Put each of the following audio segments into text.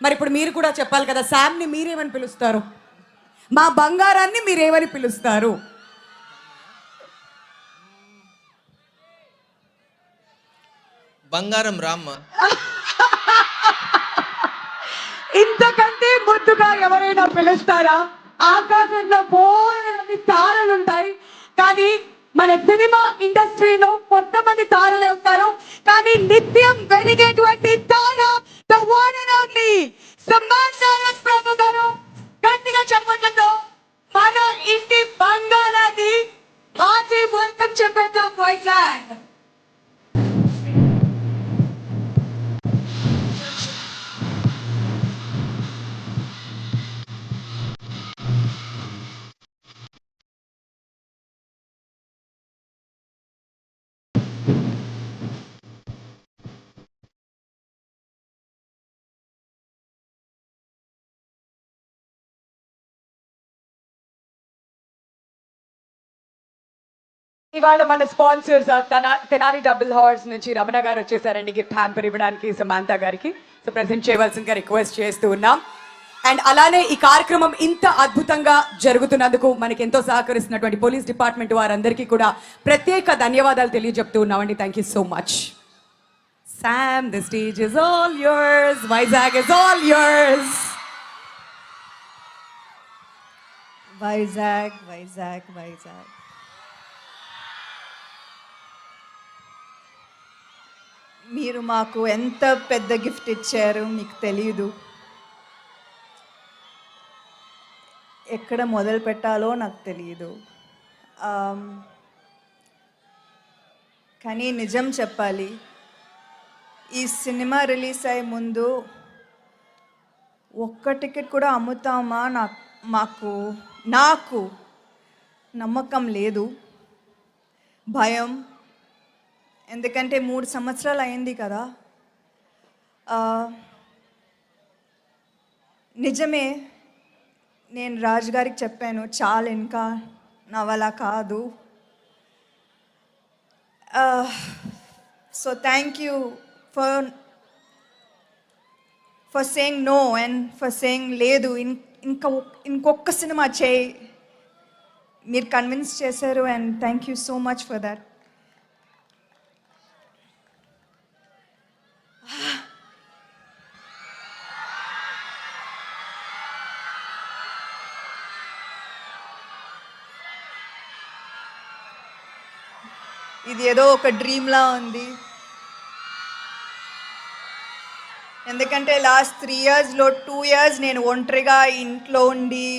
మరి ఇప్పుడు మీరు కూడా చెప్పాలి కదా, శామ్ని మీరేమని పిలుస్తారు, మా బంగారాన్ని మీరేమని పిలుస్తారు? బంగారం రామ్మ. ఇంతకంటే ముద్దుగా ఎవరైనా పిలుస్తారా? ఆకాశంలో బోలెడన్ని తారలుంటాయి, కానీ మన సినిమా ఇండస్ట్రీలో కొంతమంది తారలు వస్తారు, కానీ నిత్యం వెలిగేటువంటి తార the one and only Samantha ప్రభు గారు. గట్టిగా చెప్పండి, మన ఇంటి బంగారాన్ని హార్టీ వెల్కమ్ చెప్పేద్దాం వైజాగ్. ఇవాళ మన స్పాన్సర్స్ తెనాలి డబుల్ హార్స్ నుంచి రమణ గారు వచ్చేసారండి గిఫ్ట్ హ్యాంపర్ ఇవ్వడానికి సమంత గారికి. సో ప్రెజెంట్ చేయవలసిందిగా రిక్వెస్ట్ చేస్తూ ఉన్నాం. అండ్ అలానే ఈ కార్యక్రమం ఇంత అద్భుతంగా జరుగుతున్నందుకు మనకి ఎంతో సహకరిస్తున్నటువంటి పోలీస్ డిపార్ట్మెంట్ వారందరికీ కూడా ప్రత్యేక ధన్యవాదాలు తెలియజెప్తూ ఉన్నామండి. Thank you so much. Sam, the stage is all yours. Vizag is all yours. Vizag Vizag Vizag మీరు మాకు ఎంత పెద్ద గిఫ్ట్ ఇచ్చారు మీకు తెలియదు. ఎక్కడ మొదలు పెట్టాలో నాకు తెలియదు. కానీ నిజం చెప్పాలి, ఈ సినిమా రిలీజ్ అయ్యే ముందు ఒక్క టికెట్ కూడా అమ్ముతామా నాకు నమ్మకం లేదు, భయం. ఎందుకంటే 3 సంవత్సరాలు అయింది కదా. నిజమే, నేను రాజు గారికి చెప్పాను, చాలా ఇంకా నా వల్ల కాదు. So thank you for saying no and for saying లేదు, ఇంకొక సినిమా చేయి. మీరు కన్విన్స్ చేశారు and thank you so much for that. ఇది ఏదో ఒక డ్రీమ్లా ఉంది. ఎందుకంటే లాస్ట్ 3 ఇయర్స్లో 2 ఇయర్స్ నేను ఒంటరిగా ఇంట్లో ఉండి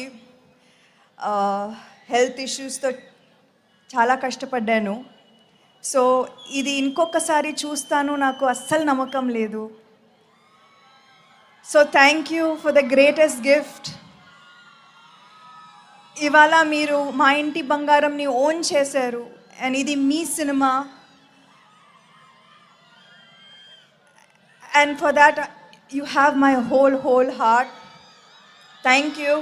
హెల్త్ ఇష్యూస్తో చాలా కష్టపడ్డాను. సో ఇది ఇంకొకసారి చూస్తాను నాకు అస్సలు నమ్మకం లేదు. So thank you for the greatest gift. ఇవాళ మీరు మా ఇంటి బంగారంని ఓన్ చేశారు అండ్ ఇది మీ cinema. And for that, you have my whole heart. Thank you.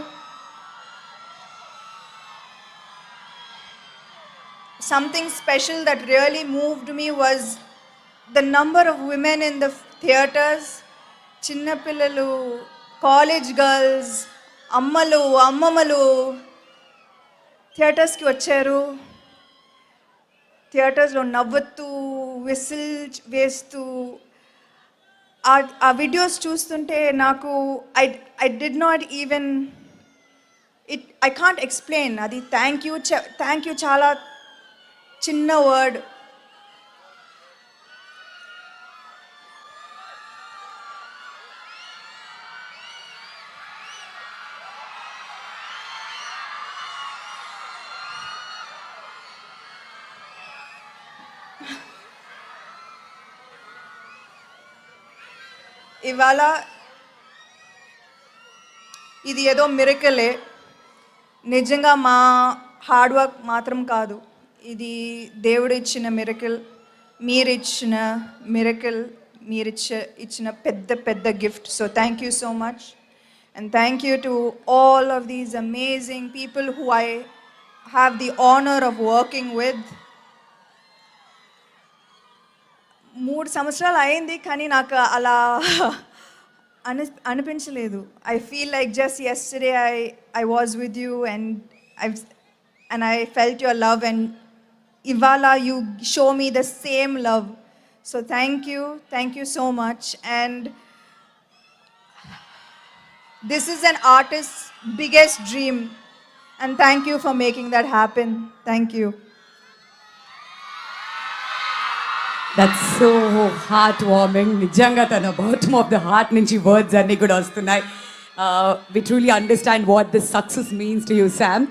Something special that really moved me was the number of women in the theaters. Chinna pillalu, college girls, ammalu, ammamalu theaters ki vacharu. థియేటర్స్లో నవ్వుతూ whistle వేస్తూ ఆ videos చూస్తుంటే నాకు I did not even I can't explain. అది thank you చాలా చిన్న word. ఇవాళ ఇది ఏదో మిరకలే, నిజంగా మా హార్డ్ వర్క్ మాత్రం కాదు, ఇది దేవుడు ఇచ్చిన మిరకల్, మీరిచ్చిన మిరకల్, ఇచ్చిన పెద్ద gift. So thank you so much and thank you to all of these amazing people who I have the honour of working with. 3 సంవత్సరాలు అయింది, కానీ నాకు అలా అనిపించలేదు. I feel like just yesterday I was with you and I felt your love and ఇవాళ you show me the same love. So thank you so much. And this is an artist's biggest dream, and thank you for making that happen. Thank you. That's so heart warming. నిజంగా తన bottom of the heart నుంచి words అన్నీ కూడా వస్తున్నాయి. We truly understand what this success means to you, Sam.